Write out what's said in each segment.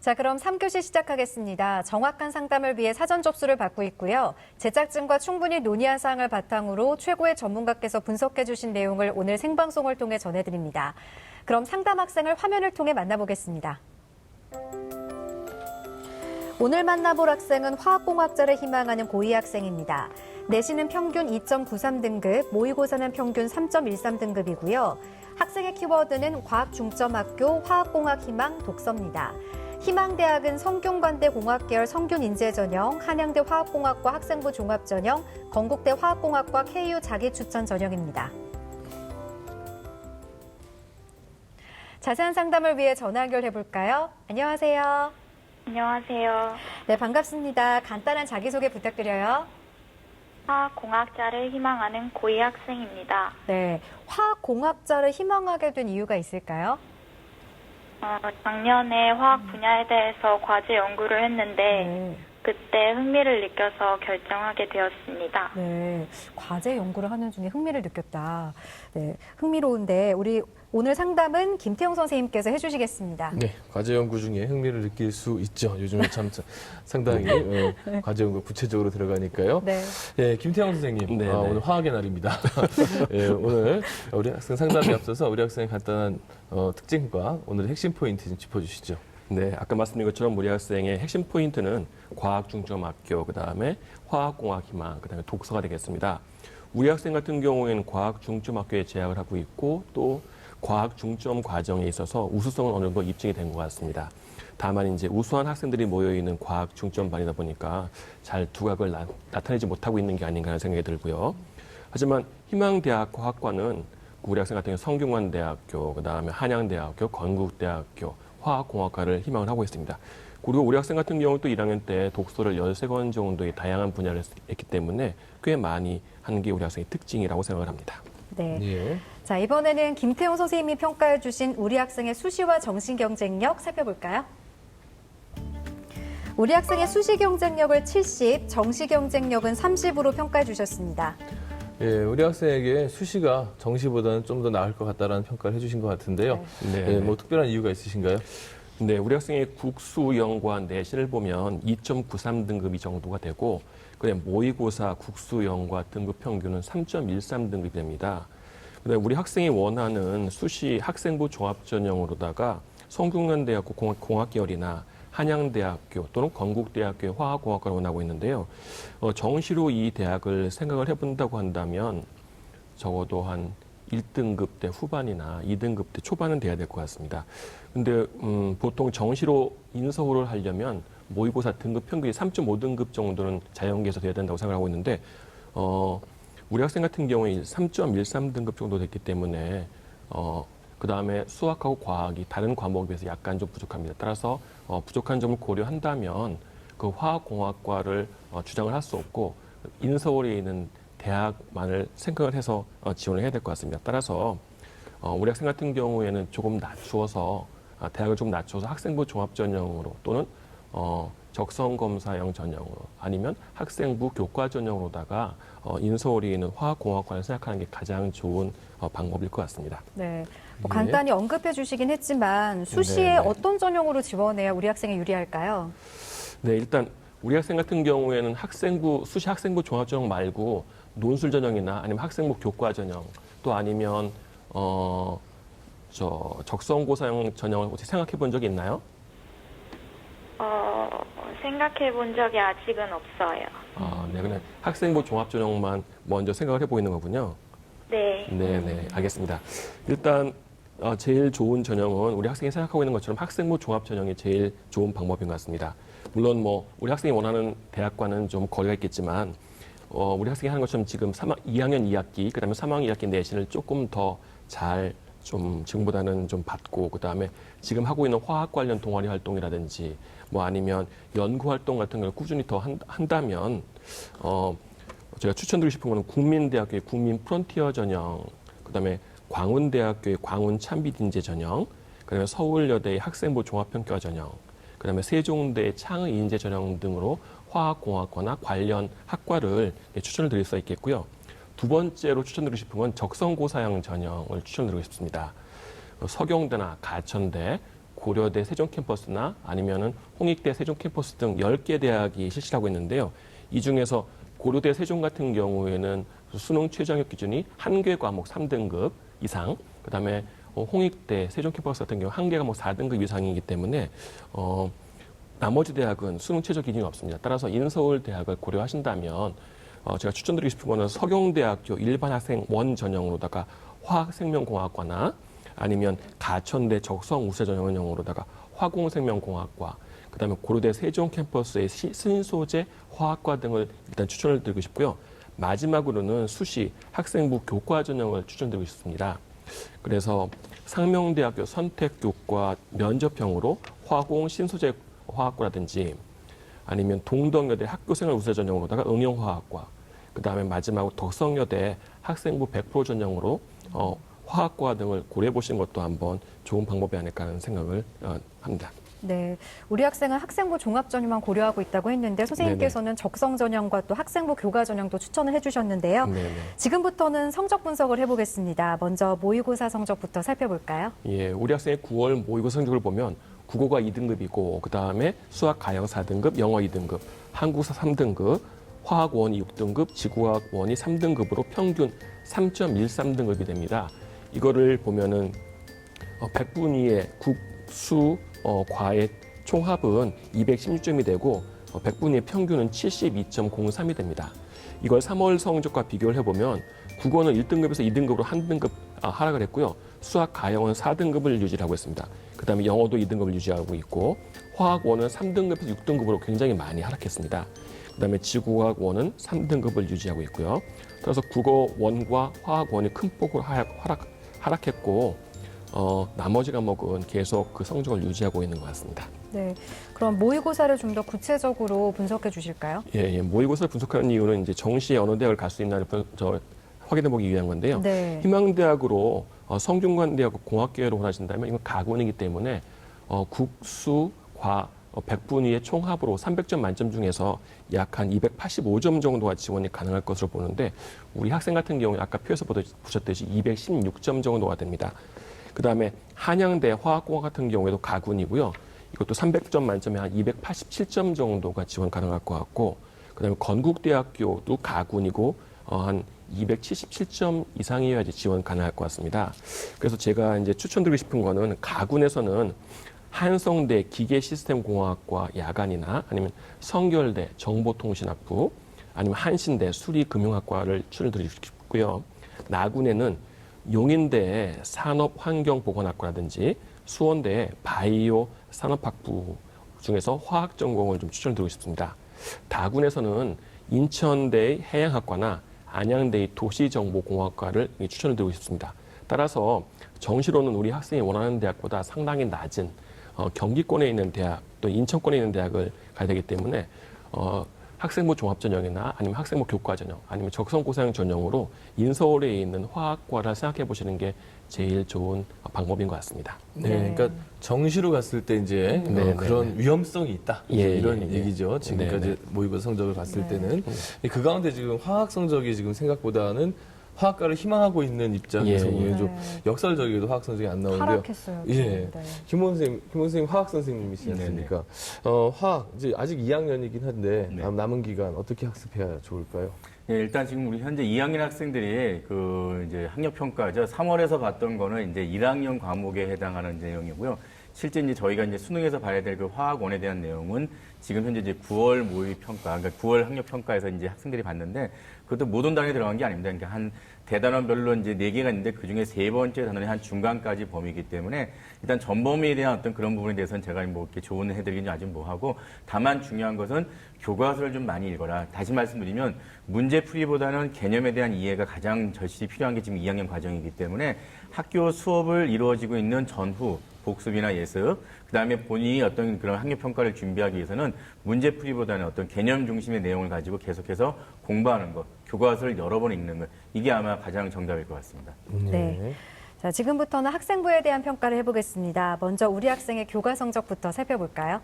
자, 그럼 3교시 시작하겠습니다. 정확한 상담을 위해 사전 접수를 받고 있고요. 제작진과 충분히 논의한 사항을 바탕으로 최고의 전문가께서 분석해 주신 내용을 오늘 생방송을 통해 전해드립니다. 그럼 상담 학생을 화면을 통해 만나보겠습니다. 오늘 만나볼 학생은 화학공학자를 희망하는 고2 학생입니다. 내신은 평균 2.93등급, 모의고사는 평균 3.13등급이고요. 학생의 키워드는 과학중점학교 화학공학 희망 독서입니다. 희망대학은 성균관대 공학계열 성균인재전형, 한양대 화학공학과 학생부 종합전형, 건국대 화학공학과 KU 자기추천 전형입니다. 자세한 상담을 위해 전화 연결해볼까요? 안녕하세요. 안녕하세요. 네, 반갑습니다. 간단한 자기소개 부탁드려요. 화학공학자를 희망하는 고2 학생입니다. 네, 화학공학자를 희망하게 된 이유가 있을까요? 작년에 화학 분야에 대해서 과제 연구를 했는데 그때 흥미를 느껴서 결정하게 되었습니다. 네, 과제 연구를 하는 중에 흥미를 느꼈다. 네, 흥미로운데 우리 오늘 상담은 김태용 선생님께서 해주시겠습니다. 네, 과제 연구 중에 흥미를 느낄 수 있죠. 요즘에 참 상당히 과제 연구 구체적으로 들어가니까요. 네. 네, 김태형 선생님, 네, 네. 오늘 화학의 날입니다. 네, 오늘 우리 학생 상담에 앞서서 우리 학생의 간단한 특징과 오늘의 핵심 포인트 좀 짚어주시죠. 네, 아까 말씀드린 것처럼 우리 학생의 핵심 포인트는 과학중점학교, 그다음에 화학공학희망, 그다음에 독서가 되겠습니다. 우리 학생 같은 경우에는 과학중점학교에 재학을 하고 있고 또 과학중점 과정에 있어서 우수성은 어느 정도 입증이 된 것 같습니다. 다만 이제 우수한 학생들이 모여있는 과학중점반이다 보니까 잘 두각을 나타내지 못하고 있는 게 아닌가 하는 생각이 들고요. 하지만 희망대학 과학과는 우리 학생 같은 경우 성균관대학교, 그다음에 한양대학교, 건국대학교, 화학공학과를 희망을 하고 있습니다. 그리고 우리 학생 같은 경우 또 1학년 때 독서를 13권 정도의 다양한 분야를 했기 때문에 꽤 많이 하는 게 우리 학생의 특징이라고 생각을 합니다. 네. 예. 자, 이번에는 김태용 선생님이 평가해 주신 우리 학생의 수시와 정시 경쟁력 살펴볼까요? 우리 학생의 수시 경쟁력을 70, 정시 경쟁력은 30으로 평가해 주셨습니다. 예, 우리 학생에게 수시가 정시보다는 좀 더 나을 것 같다라는 평가를 해주신 것 같은데요. 네. 예, 뭐 특별한 이유가 있으신가요? 네, 우리 학생의 국수영과 내신을 보면 2.93등급이 정도가 되고, 그다음에 모의고사 국수영과 등급 평균은 3.13등급이 됩니다. 그다음에 우리 학생이 원하는 수시 학생부 종합전형으로다가 성균관대학교 공학계열이나 한양대학교 또는 건국대학교의 화학공학과를 원하고 있는데요. 정시로 이 대학을 생각을 해본다고 한다면 적어도 한 1등급 대 후반이나 2등급 대 초반은 돼야 될 것 같습니다. 근데 보통 정시로 인서울을 하려면 모의고사 등급 평균이 3.5등급 정도는 자연계에서 돼야 된다고 생각하고 있는데 우리 학생 같은 경우에 3.13등급 정도 됐기 때문에 그 다음에 수학하고 과학이 다른 과목에 비해서 약간 좀 부족합니다. 따라서 부족한 점을 고려한다면 그 화학공학과를 주장을 할 수 없고 인서울에 있는 대학만을 생각을 해서 지원을 해야 될 것 같습니다. 따라서 우리 학생 같은 경우에는 조금 낮추어서 대학을 좀 낮춰서 학생부 종합전형으로 또는 적성검사형 전형으로 아니면 학생부 교과 전형으로다가 인서울에 있는 화학공학과를 생각하는 게 가장 좋은 방법일 것 같습니다. 네. 뭐 간단히 언급해 주시긴 했지만 수시에 네, 네. 어떤 전형으로 지원해야 우리 학생이 유리할까요? 네, 일단 우리 학생 같은 경우에는 수시 학생부 종합전형 말고 논술 전형이나 아니면 학생부 교과 전형 또 아니면 적성고사형 전형을 혹시 생각해 본 적이 있나요? 생각해 본 적이 아직은 없어요. 네, 그냥 학생부 종합전형만 먼저 생각을 해보고 있는 거군요. 네. 네, 알겠습니다. 일단 제일 좋은 전형은 우리 학생이 생각하고 있는 것처럼 학생부 종합전형이 제일 좋은 방법인 것 같습니다. 물론 뭐 우리 학생이 원하는 대학과는 좀 거리가 있겠지만 우리 학생이 하는 것처럼 지금 2학년 2학기, 그다음에 3학년 2학기 내신을 조금 더 잘 좀 지금보다는 좀 받고 그다음에 지금 하고 있는 화학 관련 동아리 활동이라든지 뭐 아니면 연구 활동 같은 걸 꾸준히 더 한다면 제가 추천드리고 싶은 거는 국민대학교의 국민 프론티어 전형, 그다음에 광운대학교의 광운 참빛 인재 전형, 그다음에 서울여대의 학생부 종합평가 전형, 그다음에 세종대의 창의 인재 전형 등으로 화학공학과나 관련 학과를 추천을 드릴 수 있겠고요. 두 번째로 추천드리고 싶은 건 적성고사형 전형을 추천드리고 싶습니다. 서경대나 가천대, 고려대 세종 캠퍼스나 아니면은 홍익대 세종 캠퍼스 등 10개 대학이 실시하고 있는데요. 이 중에서 고려대 세종 같은 경우에는 수능 최저학력 기준이 한 개 과목 3등급 이상, 그다음에 홍익대 세종 캠퍼스 같은 경우 한 개 과목 4등급 이상이기 때문에 나머지 대학은 수능 최저 기준이 없습니다. 따라서 인서울 대학을 고려하신다면 제가 추천드리고 싶은 거는 서경대학교 일반 학생 원 전형으로다가 화학생명공학과나 아니면 가천대 적성우세 전형으로다가 화공생명공학과, 그다음에 고려대 세종 캠퍼스의 신소재 화학과 등을 일단 추천을 드리고 싶고요. 마지막으로는 수시 학생부 교과 전형을 추천드리고 싶습니다. 그래서 상명대학교 선택교과 면접형으로 화공 신소재 화학과라든지 아니면 동덕여대 학교생활 우세 전형으로다가 응용화학과, 그다음에 마지막으로 덕성여대 학생부 100% 전형으로 화학과 등을 고려해 보시는 것도 한번 좋은 방법이 아닐까 하는 생각을 합니다. 네, 우리 학생은 학생부 종합 전형만 고려하고 있다고 했는데 선생님께서는 적성 전형과 또 학생부 교과 전형도 추천을 해주셨는데요. 네네. 지금부터는 성적 분석을 해보겠습니다. 먼저 모의고사 성적부터 살펴볼까요? 예, 우리 학생의 9월 모의고사 성적을 보면 국어가 2등급이고 그다음에 수학 가형 4등급, 영어 2등급, 한국사 3등급, 화학 원이 6등급, 지구과학 원이 3등급으로 평균 3.13등급이 됩니다. 이거를 보면은 100분위의 국수 과의 총합은 216점이 되고 100분위의 평균은 72.03이 됩니다. 이걸 3월 성적과 비교를 해보면 국어는 1등급에서 2등급으로 한 등급 하락을 했고요. 수학 가형은 4등급을 유지하고 있습니다. 그다음에 영어도 2등급을 유지하고 있고 화학원은 3등급에서 6등급으로 굉장히 많이 하락했습니다. 그다음에 지구과학원은 3등급을 유지하고 있고요. 따라서 국어원과 화학원이 큰 폭으로 하락했고 나머지 과목은 계속 그 성적을 유지하고 있는 것 같습니다. 네, 그럼 모의고사를 좀 더 구체적으로 분석해 주실까요? 예, 모의고사를 분석하는 이유는 이제 정시에 어느 대학을 갈 수 있나를 확인해 보기 위한 건데요. 네. 희망대학으로 성균관대학 공학계로 원하신다면 이건 가군이기 때문에 국수, 과 100분위의 총합으로 300점 만점 중에서 약 한 285점 정도가 지원이 가능할 것으로 보는데 우리 학생 같은 경우에 아까 표에서 보셨듯이 216점 정도가 됩니다. 그다음에 한양대 화학공학 같은 경우에도 가군이고요. 이것도 300점 만점에 한 287점 정도가 지원 가능할 것 같고, 그다음에 건국대학교도 가군이고 한 277점 이상이어야지 지원 가능할 것 같습니다. 그래서 제가 이제 추천드리고 싶은 거는 가군에서는 한성대 기계시스템공학과 야간이나 아니면 성결대 정보통신학부 아니면 한신대 수리금융학과를 추천드리고 싶고요. 나군에는 용인대 산업환경보건학과라든지 수원대 바이오 산업학부 중에서 화학 전공을 좀 추천드리고 싶습니다. 다군에서는 인천대의 해양학과나 안양대의 도시정보공학과를 추천을 드리고 싶습니다. 따라서 정시로는 우리 학생이 원하는 대학보다 상당히 낮은 경기권에 있는 대학 또 인천권에 있는 대학을 가야 되기 때문에 학생부 종합전형이나 아니면 학생부 교과전형 아니면 적성고사형 전형으로 인서울에 있는 화학과를 생각해 보시는 게 제일 좋은 방법인 것 같습니다. 네, 그러니까 정시로 갔을 때 이제 그런 위험성이 있다 이런 얘기죠. 지금까지 모의고사 성적을 봤을 때는 그 가운데 지금 화학 성적이 지금 생각보다는 화학과를 희망하고 있는 입장에서 보면 좀 역설적이게도 화학 성적이 안 나오는데요. 하락했어요. 예, 김원 선생님 화학 선생님이시지 않습니까? 화학 이제 아직 2학년이긴 한데 남은 기간 어떻게 학습해야 좋을까요? 예, 일단 지금 우리 현재 2학년 학생들이 이제 학력 평가죠. 3월에서 봤던 거는 이제 1학년 과목에 해당하는 내용이고요. 실제 이제 저희가 이제 수능에서 봐야 될 그 화학원에 대한 내용은 지금 현재 이제 9월 모의 평가, 그러니까 9월 학력 평가에서 이제 학생들이 봤는데 그것도 모든 단원에 들어간 게 아닙니다. 그러니까 한 대단원별로 이제 4개가 있는데 그 중에 3번째 단원이 한 중간까지 범위이기 때문에 일단 전범위에 대한 어떤 그런 부분에 대해서는 제가 뭐 이렇게 조언을 해드리긴 아직 뭐하고 다만 중요한 것은 교과서를 좀 많이 읽어라. 다시 말씀드리면 문제풀이보다는 개념에 대한 이해가 가장 절실히 필요한 게 지금 2학년 과정이기 때문에 학교 수업을 이루어지고 있는 전후 복습이나 예습, 그 다음에 본인이 어떤 그런 학력 평가를 준비하기 위해서는 문제풀이보다는 어떤 개념 중심의 내용을 가지고 계속해서 공부하는 것, 교과서를 여러 번 읽는 것, 이게 아마 가장 정답일 것 같습니다. 네. 자, 지금부터는 학생부에 대한 평가를 해보겠습니다. 먼저 우리 학생의 교과 성적부터 살펴볼까요?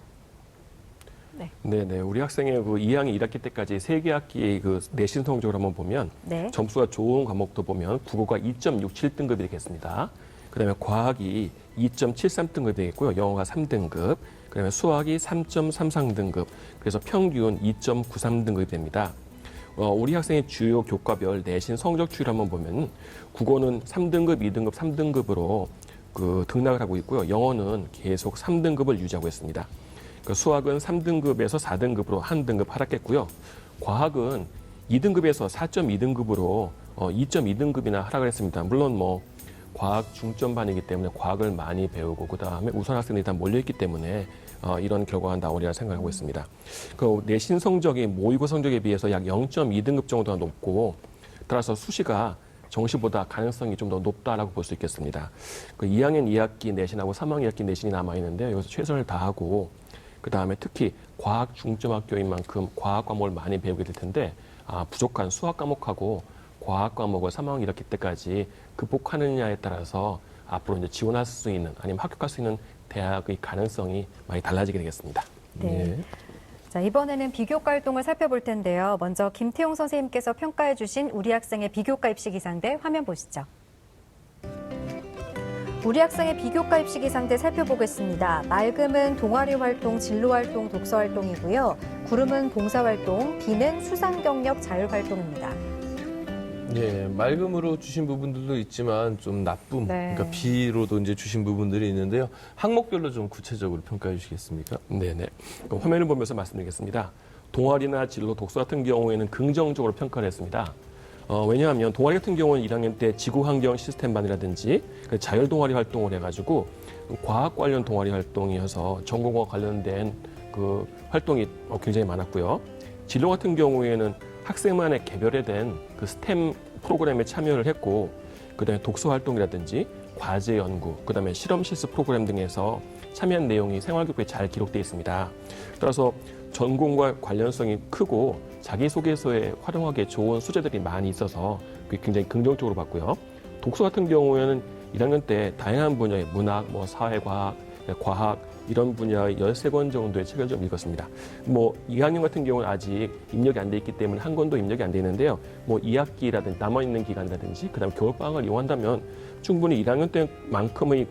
네. 우리 학생의 그 2학년 1학기 때까지 3개 학기의 그 내신 성적을 한번 보면 점수가 좋은 과목도 보면 국어가 2.67등급이 되겠습니다. 그다음에 과학이 2.73등급이 되겠고요. 영어가 3등급, 그다음에 수학이 3.33등급, 그래서 평균 2.93등급이 됩니다. 우리 학생의 주요 교과별 내신 성적 추이를 한번 보면 국어는 3등급, 2등급, 3등급으로 등락을 하고 있고요. 영어는 계속 3등급을 유지하고 있습니다. 수학은 3등급에서 4등급으로 한 등급 하락했고요. 과학은 2등급에서 4.2등급으로 2.2등급이나 하락을 했습니다. 물론 뭐 과학 중점반이기 때문에 과학을 많이 배우고 그다음에 우선 학생들이 다 몰려있기 때문에 이런 결과가 나오리라 생각하고 있습니다. 내신 성적이 모의고 성적에 비해서 약 0.2등급 정도가 높고 따라서 수시가 정시보다 가능성이 좀 더 높다라고 볼 수 있겠습니다. 2학년 2학기 내신하고 3학년 2학기 내신이 남아있는데 여기서 최선을 다하고 그다음에 특히 과학 중점학교인 만큼 과학 과목을 많이 배우게 될 텐데 부족한 수학 과목하고 과학 과목을 3학년 1학기 때까지 극복하느냐에 따라서 앞으로 이제 지원할 수 있는 아니면 합격할 수 있는 대학의 가능성이 많이 달라지게 되겠습니다. 네. 자, 이번에는 비교과 활동을 살펴볼 텐데요. 먼저 김태용 선생님께서 평가해 주신 우리 학생의 비교과 입시 기상대 화면 보시죠. 우리 학생의 비교과 입시 기상대 살펴보겠습니다. 맑음은 동아리 활동, 진로 활동, 독서 활동이고요. 구름은 봉사 활동, 비는 수상 경력 자율 활동입니다. 예, 맑음으로 주신 부분들도 있지만 좀 나쁨, 네. 그러니까 B로도 이제 주신 부분들이 있는데요. 항목별로 좀 구체적으로 평가해 주시겠습니까? 네네. 그럼 화면을 보면서 말씀드리겠습니다. 동아리나 진로, 독서 같은 경우에는 긍정적으로 평가를 했습니다. 왜냐하면 동아리 같은 경우는 1학년 때 지구환경 시스템반이라든지 자율 동아리 활동을 해가지고 과학 관련 동아리 활동이어서 전공과 관련된 활동이 굉장히 많았고요. 진로 같은 경우에는 학생만의 개별화된 스템 프로그램에 참여를 했고 그다음에 독서 활동이라든지 과제 연구, 그다음에 실험 실습 프로그램 등에서 참여한 내용이 생활교육에 잘 기록되어 있습니다. 따라서 전공과 관련성이 크고 자기소개서에 활용하기에 좋은 소재들이 많이 있어서 굉장히 긍정적으로 봤고요. 독서 같은 경우에는 1학년 때 다양한 분야의 문학, 사회과학, 과학 이런 분야의 13권 정도의 책을 좀 읽었습니다. 2학년 같은 경우는 아직 입력이 안 돼 있기 때문에 한 권도 입력이 안 돼 있는데요. 2학기라든지 남아있는 기간이라든지 그다음 겨울방학을 이용한다면 충분히 1학년 때만큼의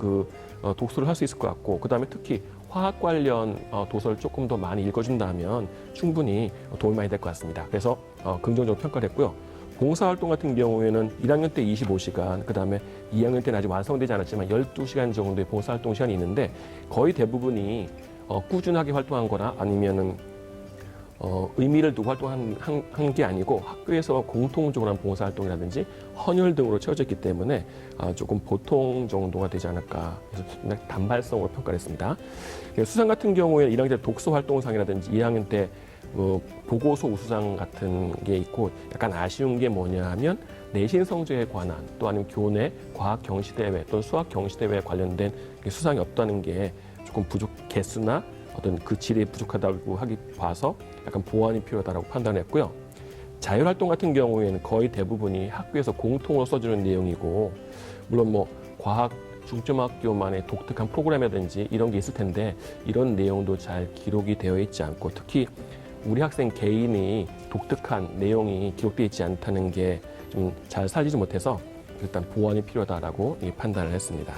독서를 할 수 있을 것 같고 그다음에 특히 화학 관련 도서를 조금 더 많이 읽어준다면 충분히 도움이 많이 될 것 같습니다. 그래서 긍정적으로 평가를 했고요. 봉사활동 같은 경우에는 1학년 때 25시간, 그 다음에 2학년 때는 아직 완성되지 않았지만 12시간 정도의 봉사활동 시간이 있는데 거의 대부분이 꾸준하게 활동한 거나 아니면은 의미를 두고 활동한 게 아니고 학교에서 공통적으로 한 봉사활동이라든지 헌혈 등으로 채워져 있기 때문에 조금 보통 정도가 되지 않을까 해서 단발성으로 평가를 했습니다. 수상 같은 경우에 1학년 때 독서활동상이라든지 2학년 때 보고서 우수상 같은 게 있고 약간 아쉬운 게 뭐냐 하면 내신 성적에 관한 또 아니면 교내 과학 경시대회 또는 수학 경시대회에 관련된 수상이 없다는 게 조금 개수나 어떤 그 질이 부족하다고 봐서 약간 보완이 필요하다고 판단했고요. 자율활동 같은 경우에는 거의 대부분이 학교에서 공통으로 써주는 내용이고 물론 과학 중점학교만의 독특한 프로그램이라든지 이런 게 있을 텐데 이런 내용도 잘 기록이 되어 있지 않고 특히 우리 학생 개인이 독특한 내용이 기록되어 있지 않다는 게 좀 잘 살리지 못해서 일단 보완이 필요하다라고 판단을 했습니다.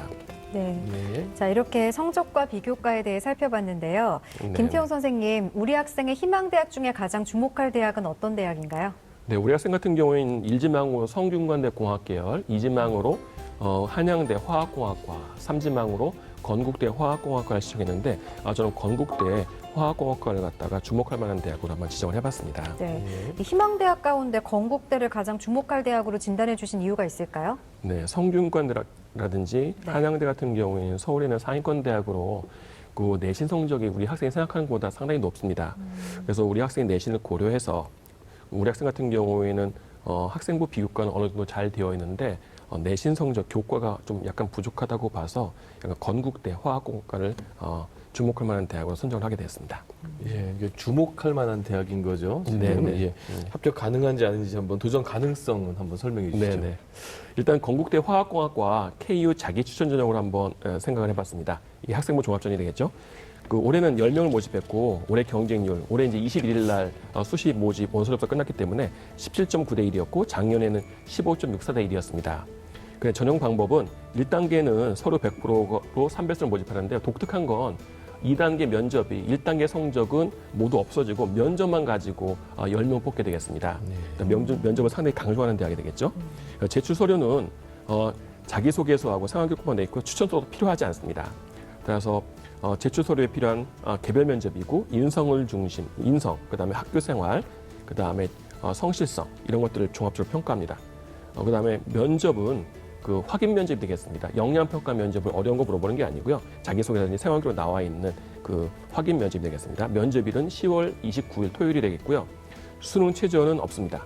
네. 네. 자, 이렇게 성적과 비교과에 대해 살펴봤는데요. 네. 김태용 선생님, 우리 학생의 희망대학 중에 가장 주목할 대학은 어떤 대학인가요? 네, 우리 학생 같은 경우에는 1지망으로 성균관대 공학계열, 2지망으로 한양대 화학공학과, 3지망으로 건국대 화학공학과를 시청했는데 저는 건국대 화학공학과를 갖다가 주목할 만한 대학으로 한번 지정을 해봤습니다. 네. 이 희망대학 가운데 건국대를 가장 주목할 대학으로 진단해 주신 이유가 있을까요? 네, 성균관대라든지 네. 한양대 같은 경우에는 서울에는 상위권 대학으로 내신 성적이 우리 학생이 생각하는 것보다 상당히 높습니다. 그래서 우리 학생의 내신을 고려해서 우리 학생 같은 경우에는 학생부 비교과는 어느 정도 잘 되어 있는데 내신 성적 교과가 좀 약간 부족하다고 봐서 약간 건국대 화학공학과를 주목할 만한 대학으로 선정을 하게 됐습니다. 예, 이게 주목할 만한 대학인 거죠. 지금. 네네. 예. 합격 가능한지 아닌지 한번 도전 가능성은 한번 설명해 주시죠. 네네. 일단 건국대 화학공학과 KU 자기 추천 전형으로 한번 생각을 해봤습니다. 이게 학생부 종합전이 되겠죠. 올해는 10명을 모집했고 올해 경쟁률, 올해 이제 21일 날 수시 모집 원서 접수 끝났기 때문에 17.9대 1이었고 작년에는 15.64대 1이었습니다. 그 전형 방법은 1단계는 서류 100%로 3배수를 모집하는데 독특한 건 2단계 면접이 1단계 성적은 모두 없어지고 면접만 가지고 10명 뽑게 되겠습니다. 면접을 상당히 강조하는 대학이 되겠죠. 제출 서류는 자기소개서하고 상황교육만 돼 있고 추천서도 필요하지 않습니다. 따라서 제출 서류에 필요한 개별 면접이고 인성, 그다음에 학교 생활, 그다음에 성실성 이런 것들을 종합적으로 평가합니다. 그다음에 면접은 그 확인 면접이 되겠습니다. 역량 평가 면접을 어려운 거 물어보는 게 아니고요. 자기소개라든지 생활기록 나와 있는 그 확인 면접이 되겠습니다. 면접일은 10월 29일 토요일이 되겠고요. 수능 최저는 없습니다.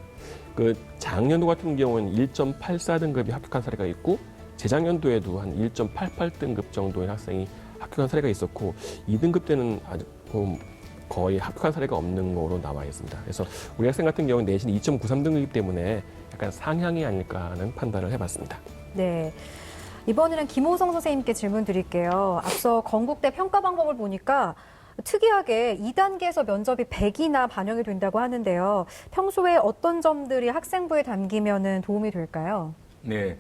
그 작년도 같은 경우는 1.84등급이 합격한 사례가 있고 재작년도에도 한 1.88등급 정도의 학생이 합격한 사례가 있었고 2등급 때는 아주 거의 합격한 사례가 없는 거로 나와 있습니다. 그래서 우리 학생 같은 경우는 내신 2.93등급이기 때문에 약간 상향이 아닐까 하는 판단을 해봤습니다. 네. 이번에는 김호성 선생님께 질문 드릴게요. 앞서 건국대 평가 방법을 보니까 특이하게 2단계에서 면접이 100이나 반영이 된다고 하는데요. 평소에 어떤 점들이 학생부에 담기면 도움이 될까요? 네.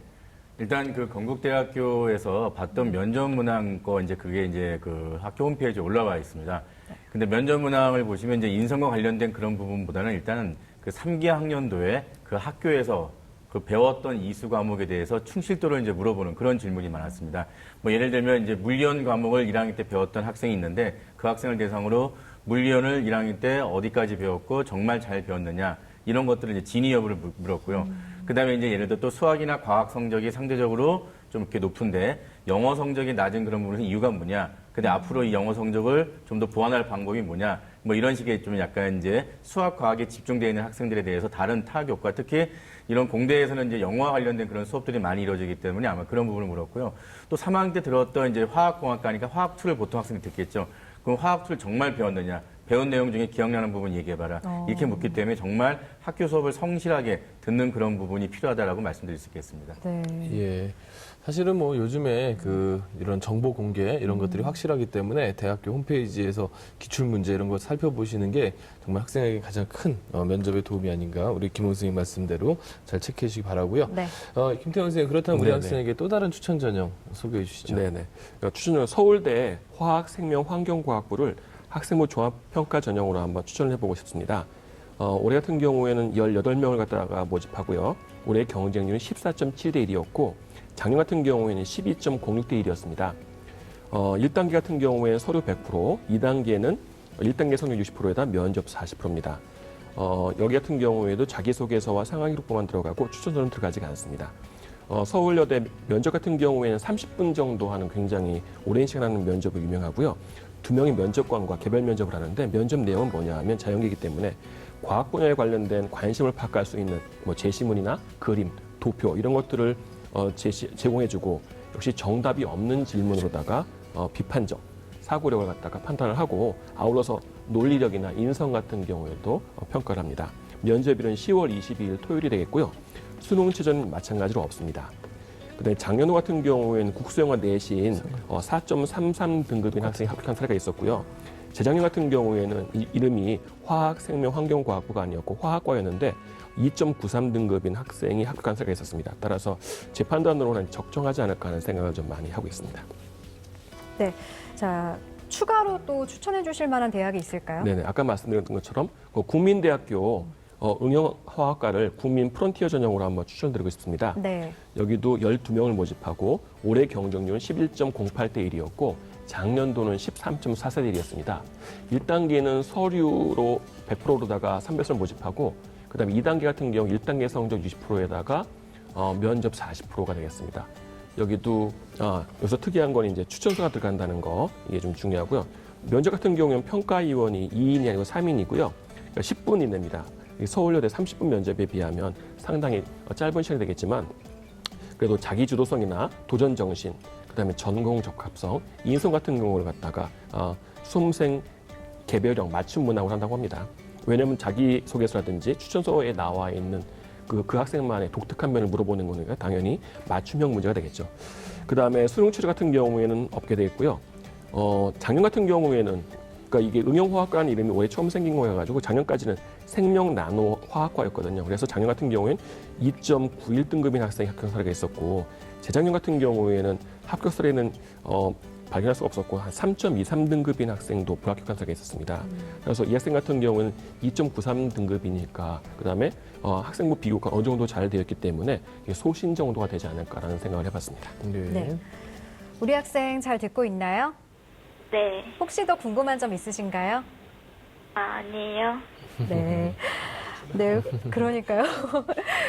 일단 그 건국대학교에서 봤던 면접 문항 거 이제 그게 이제 그 학교 홈페이지에 올라와 있습니다. 근데 면접 문항을 보시면 이제 인성과 관련된 그런 부분보다는 일단은 그 3기 학년도에 그 학교에서 그 배웠던 이수 과목에 대해서 충실도를 이제 물어보는 그런 질문이 많았습니다. 뭐 예를 들면 이제 물리원 과목을 1학년 때 배웠던 학생이 있는데 그 학생을 대상으로 물리원을 1학년 때 어디까지 배웠고 정말 잘 배웠느냐 이런 것들을 이제 진위 여부를 물었고요. 그다음에 이제 예를 들어 또 수학이나 과학 성적이 상대적으로 좀 이렇게 높은데 영어 성적이 낮은 그런 부분은 이유가 뭐냐? 근데 앞으로 이 영어 성적을 좀 더 보완할 방법이 뭐냐? 뭐 이런 식의 좀 약간 이제 수학 과학에 집중되어 있는 학생들에 대해서 다른 타교과 특히 이런 공대에서는 이제 영어와 관련된 그런 수업들이 많이 이루어지기 때문에 아마 그런 부분을 물었고요. 또 3학년 때 들었던 이제 화학공학과니까 화학2를 보통 학생이 듣겠죠. 그럼 화학2를 정말 배웠느냐? 배운 내용 중에 기억나는 부분 얘기해봐라. 이렇게 묻기 때문에 정말 학교 수업을 성실하게 듣는 그런 부분이 필요하다라고 말씀드릴 수 있겠습니다. 네. 예. 사실은 뭐 요즘에 이런 정보 공개 이런 것들이 확실하기 때문에 대학교 홈페이지에서 기출 문제 이런 거 살펴보시는 게 정말 학생에게 가장 큰 면접의 도움이 아닌가 우리 김호 선생님 말씀대로 잘 체크해 주시기 바라고요. 네. 김태형 선생님 그렇다면 우리 네네. 학생에게 또 다른 추천 전형 소개해 주시죠. 네네. 추천 전형 서울대 화학생명환경과학부를 학생부 종합평가 전형으로 한번 추천을 해보고 싶습니다. 올해 같은 경우에는 18명을 갖다가 모집하고요. 올해 경쟁률은 14.7대 1이었고 작년 같은 경우에는 12.06대 1이었습니다. 1단계 같은 경우에는 서류 100%, 2단계는 1단계 성적 60%에다 면접 40%입니다. 여기 같은 경우에도 자기소개서와 상황기록부만 들어가고 추천서는 들어가지가 않습니다. 서울여대 면접 같은 경우에는 30분 정도 하는 굉장히 오랜 시간 하는 면접을 유명하고요. 2명이 면접관과 개별 면접을 하는데 면접 내용은 뭐냐 하면 자연계이기 때문에 과학 분야에 관련된 관심을 파악할 수 있는 뭐 제시문이나 그림, 도표 이런 것들을 제공해주고 역시 정답이 없는 질문으로다가 비판적 사고력을 갖다가 판단을 하고 아울러서 논리력이나 인성 같은 경우에도 평가를 합니다. 면접일은 10월 22일 토요일이 되겠고요. 수능 최저는 마찬가지로 없습니다. 그다음에 작년도 같은 경우에는 국수영어 내신 4.33 등급인 학생이 합격한 사례가 있었고요. 재작년 같은 경우에는 이름이 화학생명환경과학부가 아니었고 화학과였는데 2.93 등급인 학생이 합격한 사례가 있었습니다. 따라서 제 판단으로는 적정하지 않을까 하는 생각을 좀 많이 하고 있습니다. 네. 자, 추가로 또 추천해 주실 만한 대학이 있을까요? 네네. 아까 말씀드렸던 것처럼 국민대학교 응용화학과를 국민 프론티어 전형으로 한번 추천드리고 싶습니다. 네. 여기도 12명을 모집하고 올해 경쟁률은 11.08대 1이었고 작년도는 13.44대 1이었습니다. 1단계는 서류로 100%로다가 3배수를 모집하고 그다음에 2단계 같은 경우 1단계 성적 60%에다가 면접 40%가 되겠습니다. 여기도 여기서 특이한 건 이제 추천서가 들어간다는 거 이게 좀 중요하고요. 면접 같은 경우는 평가위원이 2인이 아니고 3인이고요. 그러니까 10분 이내입니다. 서울여대 30분 면접에 비하면 상당히 짧은 시간이 되겠지만 그래도 자기 주도성이나 도전 정신, 그다음에 전공 적합성, 인성 같은 경우를 갖다가 수험생 개별형 맞춤 문항을 한다고 합니다. 왜냐하면 자기소개서라든지 추천서에 나와 있는 그 학생만의 독특한 면을 물어보는 거니까 당연히 맞춤형 문제가 되겠죠. 그다음에 수능 최저 같은 경우에는 없게 되겠고요. 작년 같은 경우에는 그러니까 이게 응용화학과라는 이름이 올해 처음 생긴 거여가지고 작년까지는 생명나노화학과였거든요. 그래서 작년 같은 경우에는 2.91 등급인 학생이 합격한 사례가 있었고 재작년 같은 경우에는 합격설에는 발견할 수가 없었고 한 3.23등급인 학생도 불합격한 사례가 있었습니다. 그래서 이 학생 같은 경우는 2.93등급이니까 그다음에 학생부 비교가 어느 정도 잘 되어 있기 때문에 이게 소신 정도가 되지 않을까라는 생각을 해봤습니다. 네. 우리 학생 잘 듣고 있나요? 네. 혹시 더 궁금한 점 있으신가요? 아니에요. 네. 네, 그러니까요.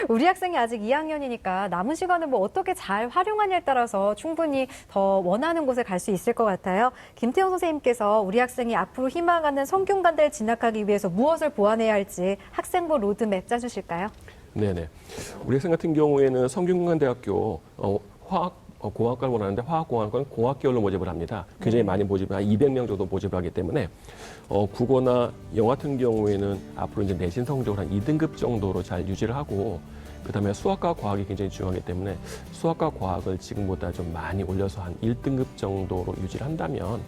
우리 학생이 아직 2학년이니까 남은 시간을 뭐 어떻게 잘 활용하냐에 따라서 충분히 더 원하는 곳에 갈 수 있을 것 같아요. 김태형 선생님께서 우리 학생이 앞으로 희망하는 성균관대를 진학하기 위해서 무엇을 보완해야 할지 학생부 로드맵 짜주실까요? 네네. 우리 학생 같은 경우에는 성균관대학교 공학과를 원하는데 화학공학과는 공학계열로 모집을 합니다. 굉장히 많이 모집을, 한 200명 정도 모집을 하기 때문에 국어나 영어 같은 경우에는 앞으로 이제 내신 성적을 한 2등급 정도로 잘 유지를 하고 그다음에 수학과 과학이 굉장히 중요하기 때문에 수학과 과학을 지금보다 좀 많이 올려서 한 1등급 정도로 유지를 한다면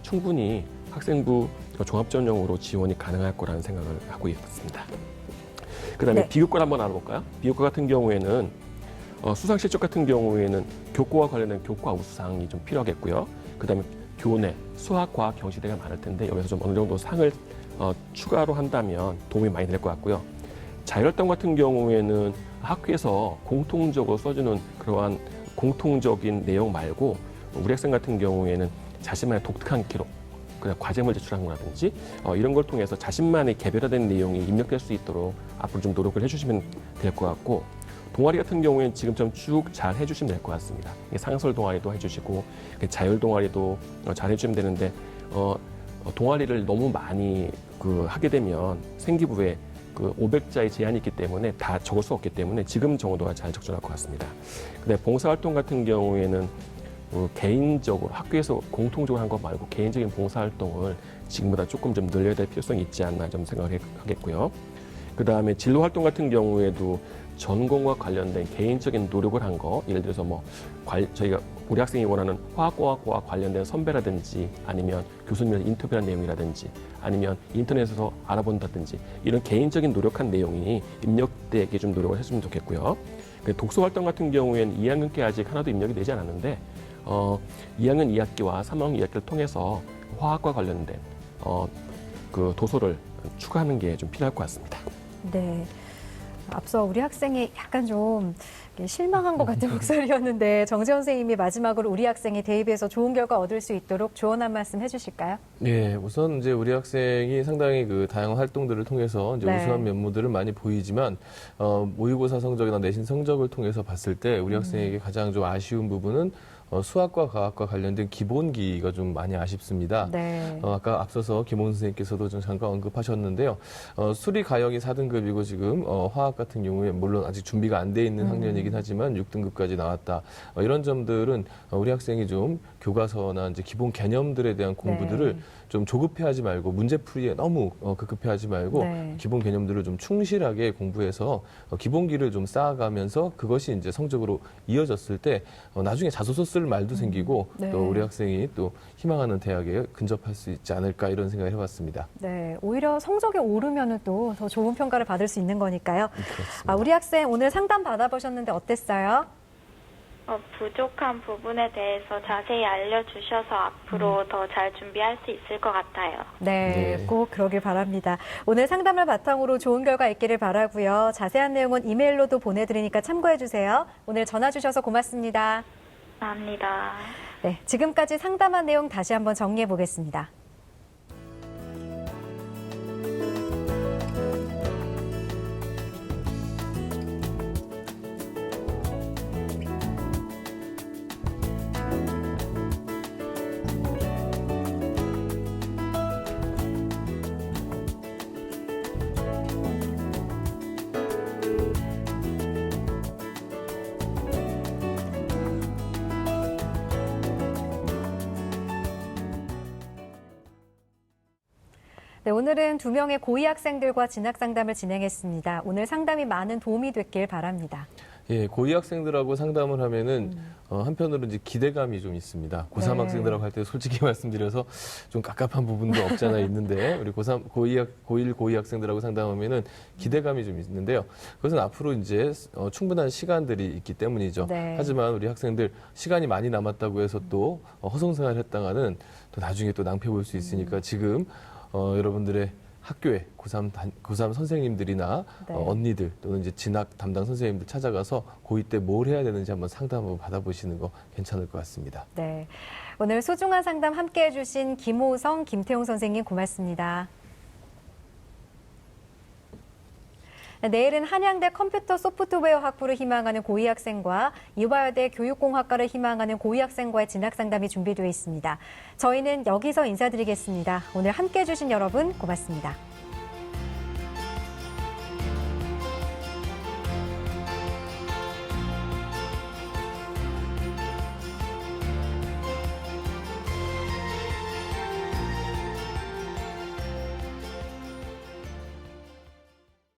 충분히 학생부 종합전형으로 지원이 가능할 거라는 생각을 하고 있습니다. 그다음에 네. 비교과를 한번 알아볼까요? 비교과 같은 경우에는 수상 실적 같은 경우에는 교과와 관련된 교과 우수상이 좀 필요하겠고요. 그다음에 교내, 수학, 과학, 경시대가 많을 텐데 여기서 좀 어느 정도 상을 추가로 한다면 도움이 많이 될 것 같고요. 자율활동 같은 경우에는 학교에서 공통적으로 써주는 그러한 공통적인 내용 말고 우리 학생 같은 경우에는 자신만의 독특한 기록, 그냥 과제물 제출하는 거라든지 이런 걸 통해서 자신만의 개별화된 내용이 입력될 수 있도록 앞으로 좀 노력을 해주시면 될 것 같고 동아리 같은 경우에는 지금처럼 쭉 잘 해주시면 될 것 같습니다. 상설 동아리도 해주시고 자율 동아리도 잘 해주시면 되는데 동아리를 너무 많이 하게 되면 생기부에 500자의 제한이 있기 때문에 다 적을 수 없기 때문에 지금 정도가 잘 적절할 것 같습니다. 근데 봉사활동 같은 경우에는 개인적으로 학교에서 공통적으로 한 것 말고 개인적인 봉사활동을 지금보다 조금 좀 늘려야 될 필요성이 있지 않나 좀 생각하겠고요. 그 다음에 진로활동 같은 경우에도 전공과 관련된 개인적인 노력을 한 거, 예를 들어서 저희가 우리 학생이 원하는 화학공학과 관련된 선배라든지 아니면 교수님이랑 인터뷰한 내용이라든지 아니면 인터넷에서 알아본다든지 이런 개인적인 노력한 내용이 입력되게 좀 노력을 했으면 좋겠고요. 독서활동 같은 경우에는 2학년 때 아직 하나도 입력이 되지 않았는데 2학년 2학기와 3학년 2학기를 통해서 화학과 관련된 도서를 추가하는 게 좀 필요할 것 같습니다. 네. 앞서 우리 학생이 약간 좀 실망한 것 같은 목소리였는데 정재원 선생님이 마지막으로 우리 학생이 대입에서 좋은 결과 얻을 수 있도록 조언 한 말씀 해주실까요? 네, 우선 이제 우리 학생이 상당히 다양한 활동들을 통해서 이제 네. 우수한 면모들을 많이 보이지만 모의고사 성적이나 내신 성적을 통해서 봤을 때 우리 학생에게 가장 좀 아쉬운 부분은 수학과 과학과 관련된 기본기가 좀 많이 아쉽습니다. 네. 아까 앞서서 김원 선생님께서도 좀 잠깐 언급하셨는데요. 수리 가형이 4등급이고 지금 화학 같은 경우에 물론 아직 준비가 안 돼 있는 학년이긴 하지만 6등급까지 나왔다. 이런 점들은 우리 학생이 좀 교과서나 이제 기본 개념들에 대한 공부들을 네. 좀 조급해하지 말고 문제풀이에 너무 급급해하지 말고 네. 기본 개념들을 좀 충실하게 공부해서 기본기를 좀 쌓아가면서 그것이 이제 성적으로 이어졌을 때 나중에 자소서 쓸 말도 생기고 네. 또 우리 학생이 또 희망하는 대학에 근접할 수 있지 않을까 이런 생각을 해봤습니다. 네, 오히려 성적이 오르면 또 더 좋은 평가를 받을 수 있는 거니까요. 그렇습니다. 우리 학생 오늘 상담 받아보셨는데 어땠어요? 부족한 부분에 대해서 자세히 알려주셔서 앞으로 더 잘 준비할 수 있을 것 같아요. 네, 네. 꼭 그러길 바랍니다. 오늘 상담을 바탕으로 좋은 결과 있기를 바라고요. 자세한 내용은 이메일로도 보내드리니까 참고해 주세요. 오늘 전화 주셔서 고맙습니다. 감사합니다. 네, 지금까지 상담한 내용 다시 한번 정리해 보겠습니다. 네, 오늘은 2명의 고2 학생들과 진학 상담을 진행했습니다. 오늘 상담이 많은 도움이 됐길 바랍니다. 예, 고2 학생들하고 상담을 하면은 한편으로는 이제 기대감이 좀 있습니다. 고3 네. 학생들하고 할 때 솔직히 말씀드려서 좀 갑갑한 부분도 없잖아 있는데 우리 고3, 고1, 고2 학생들하고 상담하면은 기대감이 좀 있는데요. 그것은 앞으로 이제 충분한 시간들이 있기 때문이죠. 네. 하지만 우리 학생들 시간이 많이 남았다고 해서 또 허송생활 했다가는 또 나중에 또 낭패 볼 수 있으니까 지금 여러분들의 학교에 고3 선생님들이나 네. 언니들 또는 이제 진학 담당 선생님들 찾아가서 고2 때 뭘 해야 되는지 한번 상담 한번 받아보시는 거 괜찮을 것 같습니다. 네. 오늘 소중한 상담 함께 해주신 김호성, 김태용 선생님 고맙습니다. 내일은 한양대 컴퓨터 소프트웨어 학부를 희망하는 고2 학생과 이화여대 교육공학과를 희망하는 고2 학생과의 진학 상담이 준비되어 있습니다. 저희는 여기서 인사드리겠습니다. 오늘 함께 해주신 여러분 고맙습니다.